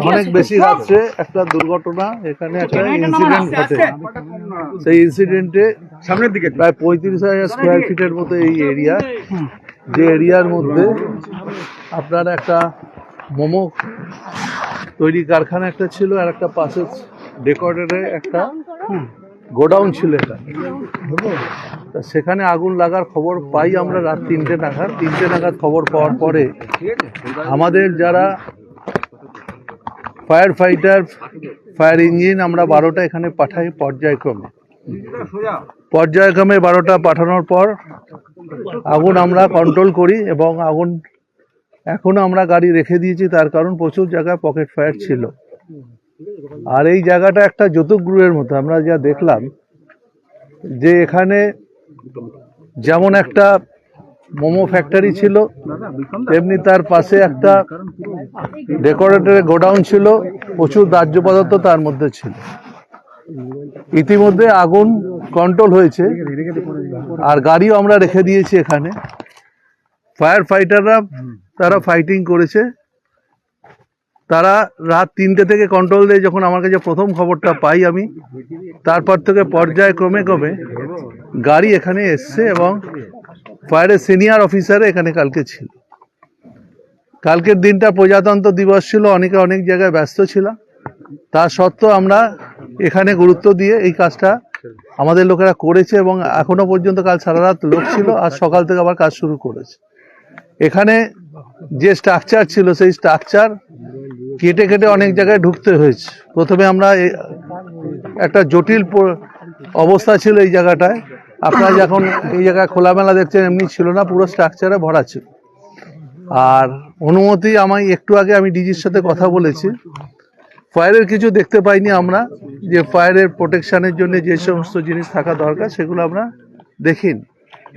অনেক বেশি রাত্রে একটা দুর্ঘটনা, এখানে একটা ইনসিডেন্ট ঘটে। সেই ইনসিডেন্টে সামনের দিকে প্রায় 35,000 স্কোয়ার ফিটের মতো এই এরিয়া, যে এরিয়ার মধ্যে আপনার একটা মোমো তৈরি কারখানা একটা ছিল, আর একটা পাশে ডেকোরেটরের একটা গোডাউন ছিল। এটা সেখানে আগুন লাগার খবর পাই আমরা রাত 3টে নাগাদ খবর পাওয়ার পরে আমাদের যারা ফায়ার ফাইটার, ফায়ার ইঞ্জিন, আমরা 12টা এখানে পাঠাই পর্যায়ক্রমে 12টা পাঠানোর পর আগুন আমরা কন্ট্রোল করি, এবং আগুন এখনো আমরা গাড়ি রেখে দিয়েছি। তার কারণ প্রচুর জায়গায় পকেট ফায়ার ছিল, আর এই জায়গাটা একটা যৌতুকগৃহের মতো। আমরা যা দেখলাম যে এখানে যেমন একটা মোমো ফ্যাক্টরি ছিল, তেমনি তার পাশে একটা ডেকোরেটরের গোডাউন ছিল, প্রচুর দাহ্য পদার্থ তার মধ্যে ছিল। ইতিমধ্যে আগুন কন্ট্রোল হয়েছে, আর গাড়িও আমরা রেখে দিয়েছি এখানে। ফায়ার ফাইটাররা তারা ফাইটিং করেছে। তারা রাত 3টে থেকে কন্ট্রোল দেয়। যখন আমার কাছে প্রথম খবরটা পাই আমি, তারপর থেকে পর্যায়ক্রমে গাড়ি এখানে এসছে, এবং ফায়ারের সিনিয়র অফিসার এখানে কালকে ছিল। কালকের দিনটা প্রজাতন্ত্র দিবস ছিল, অনেকে অনেক জায়গায় ব্যস্ত ছিলাম। তা সত্ত্বেও আমরা এখানে গুরুত্ব দিয়ে এই কাজটা আমাদের লোকেরা করেছে, এবং এখনো পর্যন্ত কাল সারা রাত লোক ছিল, আর সকাল থেকে আবার কাজ শুরু করেছে। এখানে যে স্ট্রাকচার ছিল, সেই স্ট্রাকচার কেটে অনেক জায়গায় ঢুকতে হয়েছে। প্রথমে আমরা একটা জটিল অবস্থা ছিল এই জায়গাটায়। আপনারা যখন এই জায়গায় খোলামেলা দেখছেন, এমনি ছিল না, পুরো স্ট্রাকচারে ভরা ছিল। আর অনুমতি আমায় একটু আগে আমি ডিজির সাথে কথা বলেছি, ফায়ারের কিছু দেখতে পাইনি আমরা, যে ফায়ারের প্রোটেকশনের জন্য যে সমস্ত জিনিস থাকা দরকার সেগুলো আমরা দেখিনি।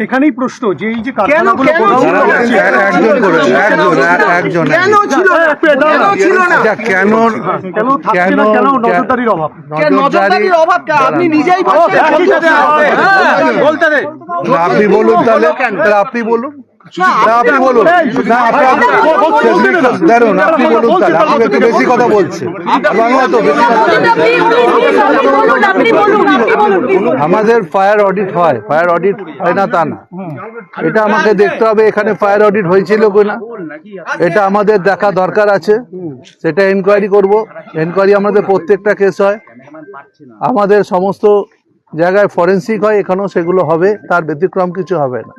এখানেই প্রশ্ন যে এই যে আপনি বলুন, তাহলে আপনি বলুন, আপনি বলুন, আপনি বলুন, তাহলে আপনি একটু বেশি কথা বলছেন। আমাদের ফায়ার অডিট হয়, ফায়ার অডিট হয় না তা না, এটা আমাকে দেখতে হবে এখানে ফায়ার অডিট হয়েছিল কিনা, এটা আমাদের দেখা দরকার আছে। সেটা এনকোয়ারি করব। এনকোয়ারি আমাদের প্রত্যেকটা কেস হয়, আমাদের সমস্ত জায়গায় ফরেন্সিক হয়, এখানেও সেগুলো হবে, তার ব্যতিক্রম কিছু হবে না।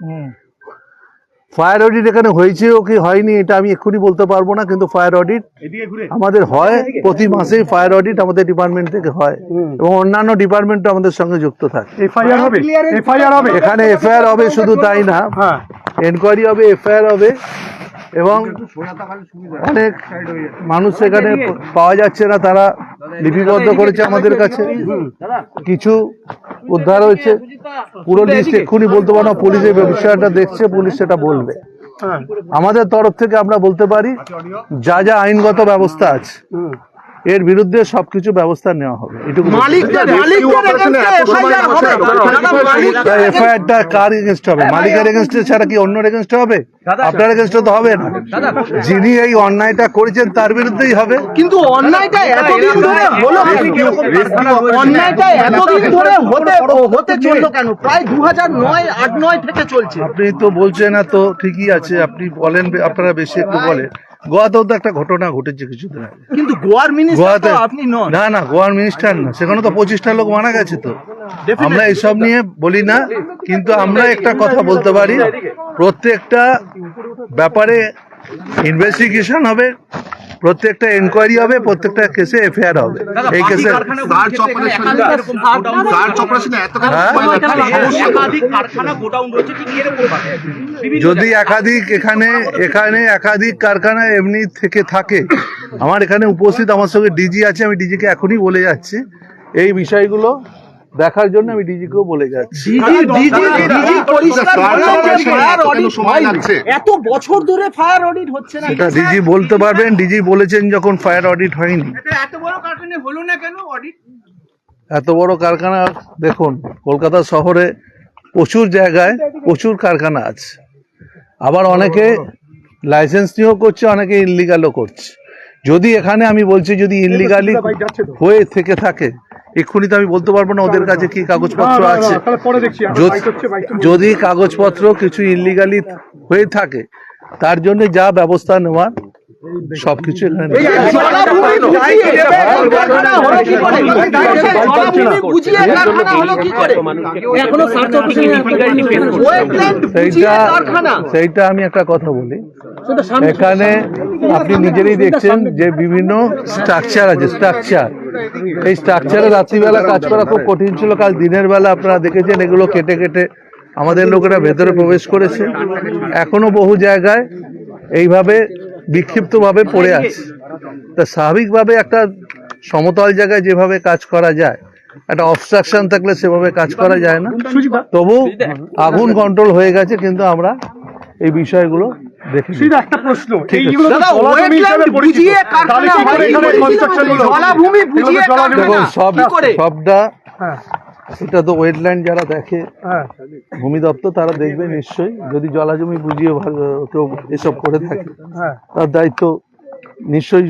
ফায়ার অডিট এখানে হয়েছেও কি হয়নি এটা আমি এক্ষুনি বলতে পারবো না, কিন্তু ফায়ার অডিট আমাদের হয়, প্রতি মাসেই ফায়ার অডিট আমাদের ডিপার্টমেন্ট থেকে হয়, এবং অন্যান্য ডিপার্টমেন্টও আমাদের সঙ্গে যুক্ত থাকে। এখানে এফআইআর হবে, শুধু তাই না, এনকোয়ারি হবে, এফআইআর হবে, এবং অনেক মানুষ সেখানে পাওয়া যাচ্ছে না, তারা লিপিবদ্ধ করেছে আমাদের কাছে, কিছু উদ্ধার হয়েছে। পুরো লিস্ট এক্ষুনি বলতে পারবো না, পুলিশের বিষয়টা দেখছে, পুলিশ সেটা বলবে। আমাদের তরফ থেকে আমরা বলতে পারি যা যা আইনগত ব্যবস্থা আছে এর বিরুদ্ধে সবকিছু ব্যবস্থা নেওয়া হবে। এটুকু। এফআইআরটা কার এগেনস্ট হবে? মালিকের এগেনস্টে ছাড়া কি অন্যের এগেনস্টে হবে? আপনার এগেনস্টে তো হবে না। যিনি এই অন্যায়টা করেছেন তার বিরুদ্ধেই হবে। কিন্তু অন্যায়টা এতদিন ধরে হলো, অন্যায়টা এতদিন ধরে হতে চললো কেন? প্রায় 2009 থেকে চলছে। আপনি তো বলছেন না, তো ঠিকই আছে, আপনি বলেন, আপনারা বেশি একটু বলেন। গোয়াতেও তো একটা ঘটনা ঘটেছে কিছুদিন আগে, কিন্তু গোয়ার মিনিস্টার আপনি নন। না, গোয়ার মিনিস্টার না, সেখানে তো 25টা লোক মারা গেছে। তো আমরা এইসব নিয়ে বলি না, কিন্তু আমরা একটা কথা বলতে পারি, প্রত্যেকটা ব্যাপারে ইনভেস্টিগেশন হবে, প্রত্যেকটা এনকোয়ারি হবে, প্রত্যেকটা কেসে এফআইআর হবে। এই কেসে যদি একাধিক কারখানা এমনি থেকে থাকে, আমার এখানে উপস্থিত আমার সঙ্গে ডিজি আছে, আমি ডিজিকে এখনই বলে যাচ্ছি এই বিষয়গুলো দেখার জন্য, আমি ডিজিকেও বলে যাচ্ছি। এত বছর ধরে ফায়ার অডিট হচ্ছে না, সেটা ডিজি বলতে পারবেন। ডিজি বলেছেন যখন ফায়ার অডিট হয়নি। এত বড় কারখানা হলো না কেন অডিট? এত বড় কারখানা, দেখুন কলকাতা শহরে প্রচুর জায়গায় প্রচুর কারখানা আছে, আবার অনেকে লাইসেন্স নিয়েও করছে, অনেকে ইনলিগালও করছে। যদি এখানে আমি বলছি যদি ইনলিগালি হয়ে থেকে থাকে, এক্ষুনি তো আমি বলতে পারবো না ওদের কাছে কি কাগজপত্র আছে। যদি কাগজপত্র কিছু ইনলিগালি হয়ে থাকে, তার জন্য যা ব্যবস্থা নেওয়ার সবকিছু এখানে সেইটা আমি একটা কথা বলি, এখানে আপনি নিজেরই দেখছেন যে বিভিন্ন স্ট্রাকচার আছে, এই স্ট্রাকচারে রাত্রিবেলা কাজ করা খুব কঠিন ছিল। কাল দিনের বেলা আপনারা দেখেছেন এগুলো কেটে কেটে আমাদের লোকেরা ভেতরে প্রবেশ করেছে। এখনো বহু জায়গায় এইভাবে বিক্ষিপ্তভাবে পড়ে আছে। তা স্বাভাবিকভাবে একটা সমতল জায়গায় যেভাবে কাজ করা যায়, একটা অবস্ট্রাকশন থাকলে সেভাবে কাজ করা যায় না। তবু আগুন কন্ট্রোল হয়ে গেছে, কিন্তু আমরা এই বিষয়গুলো দেখি। একটা প্রশ্ন, সবটা এটা তো ওয়েটল্যান্ড যারা দেখে ভূমি দপ্তর, তারা দেখবে নিশ্চয়ই। যদি জলাজমি বুঝিয়ে কেউ এসব করে থাকে, তার দায়িত্ব নিশ্চয়ই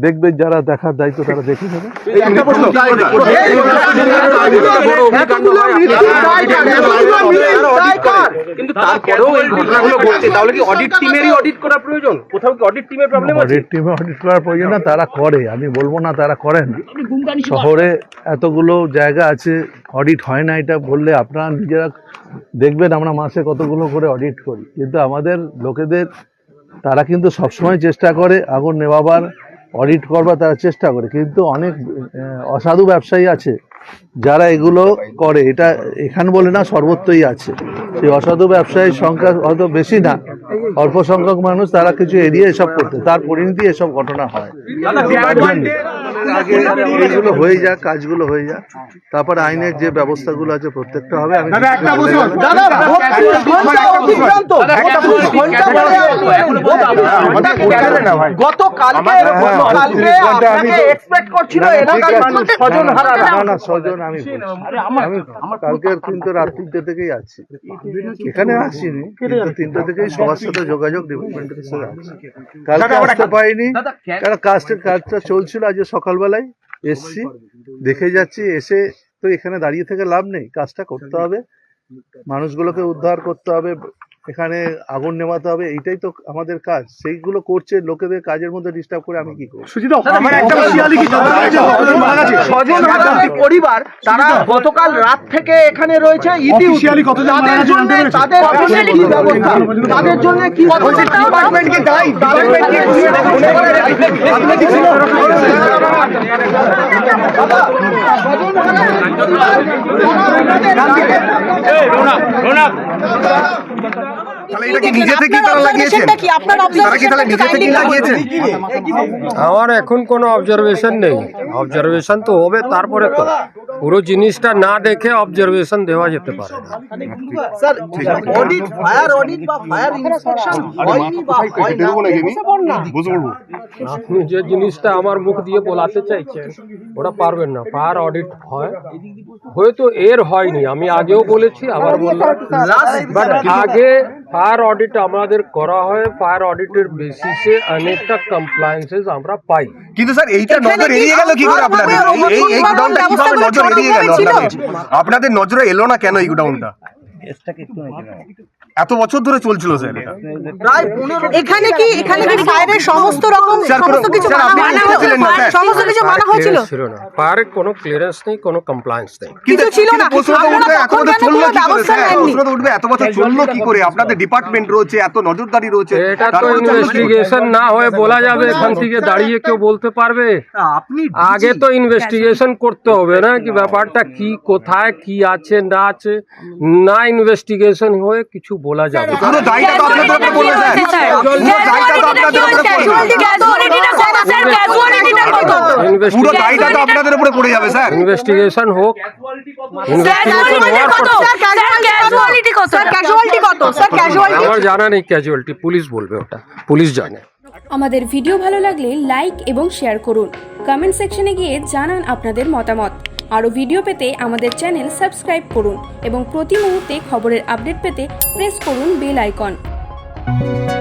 দেখবে, যারা দেখার দায়িত্ব তারা দেখে নেবে। অডিট করার প্রয়োজন না, তারা করে, আমি বলবো না তারা করেন। শহরে এতগুলো জায়গা আছে, অডিট হয় না এটা বললে আপনারা নিজেরা দেখবেন। আমরা মাসে কতগুলো করে অডিট করি, কিন্তু আমাদের লোকেদের তারা কিন্তু সবসময় চেষ্টা করে আগুন নেভাবার, অডিট করবার তারা চেষ্টা করে। কিন্তু অনেক অসাধু ব্যবসায়ী আছে যারা এগুলো করে, এটা এখানে বলে না, সর্বত্রই আছে। সেই অসাধু ব্যবসায়ীর সংখ্যা হয়তো বেশি না, অল্প সংখ্যক মানুষ, তারা কিছু এড়িয়ে এসব করতে, তার পরিণতি এসব ঘটনা হয়। আগে এইগুলো হয়ে যাক, কাজগুলো হয়ে যাক, তারপর আইনের যে ব্যবস্থাগুলো আছে প্রত্যেকটা হবে। আমি কালকের কিন্তু রাত 3টে থেকেই আছি, এখানে আসিনি, কিন্তু 3টে থেকেই সবার সাথে যোগাযোগ ডিপার্টমেন্টের সাথে আছে। কালকে আসতে পারিনি কারণ কাজটা চলছিল। আজ সকালবেলায় এসছি, দেখে যাচ্ছি। এসে তো এখানে দাঁড়িয়ে থেকে লাভ নেই, কাজটা করতে হবে, মানুষগুলোকে উদ্ধার করতে হবে, এখানে আগুন নেভাতে হবে, এইটাই তো আমাদের কাজ। সেইগুলো করছে, লোকেদের কাজের মধ্যে ডিস্টার্ব করে আমি কি করব? পরিবার তারা গতকাল রাত থেকে এখানে রয়েছে, তাদের জন্য কি ব্যবস্থা, তাদের জন্য কি ডিপার্টমেন্টকে দায়ী, আমার এখন কোনো অবজারভেশন নেই। অবজারভেশন তো হবে, তারপরে তো পুরো জিনিসটা না দেখে অবজারভেশন দেওয়া যেতে পারে না। স্যার, অডিট, ফায়ার অডিট বা ফায়ার ইন্সপেকশন হয়নি বা হয় না, আপনি যে জিনিসটা আমার মুখ দিয়ে বলাতে চাইছেন ওটা পারবেন না। ফায়ার অডিট হয়, হয়তো এর হয়নি, আমি আগেও বলেছি, আবার বললাম। বাট আগে ফায়ার অডিট আমাদের করা হয়, ফায়ার অডিটের বেসিসে অনেকটা কমপ্লায়েন্সেস আমরা পাই। কিন্তু স্যার এইটা নজর এড়িয়ে গেল কি করে আপনাদের? এই গোডাউনটা কিভাবে নজর এড়িয়ে গেল আপনাদের নজরে এলো না কেন এই গোডাউনটা? এত বছর ধরে চলছিল স্যার এটা, প্রায় 15। এখানে কি ফায়ারের সমস্ত রকম সমস্ত কিছু মানা হয়েছিল? ছিল না, ফায়ারের কোনো ক্লিয়ারেন্স নেই, কোনো কমপ্লায়েন্স নেই, কিছু ছিল না। এত বছর উঠবে, এত বছর চললো কি করে? আপনাদের ডিপার্টমেন্ট রয়েছে, এত নজরদারি রয়েছে, এটা তো ইনভেস্টিগেশন না হয়ে বলা যাবে এখান থেকে দাঁড়িয়ে কেউ বলতে পারবে? আগে তো ইনভেস্টিগেশন করতে হবে না, কি ব্যাপারটা কি, কোথায় কি আছে না আছে, না ইনভেস্টিগেশন হয়ে কিছু বলা যাবে। পুরো দায়টা তো আপনাদের উপরে পড়বে স্যার, পুরো দায়টা তো আপনাদের উপরে পড়বে, পুরো দায়টা তো আপনাদের উপরে পড়ে যাবে স্যার। ইনভেস্টিগেশন হোক, আমার জানা নেই ক্যাজুয়ালিটি, পুলিশ বলবে, ওটা পুলিশ জানে। আমাদের ভিডিও ভালো লাগলে লাইক এবং শেয়ার করুন, কমেন্ট সেকশনে গিয়ে জানান আপনাদের মতামত। আরও ভিডিও পেতে আমাদের চ্যানেল সাবস্ক্রাইব করুন এবং প্রতি মুহূর্তে খবরের আপডেট পেতে প্রেস করুন বেল আইকন। নমস্কার।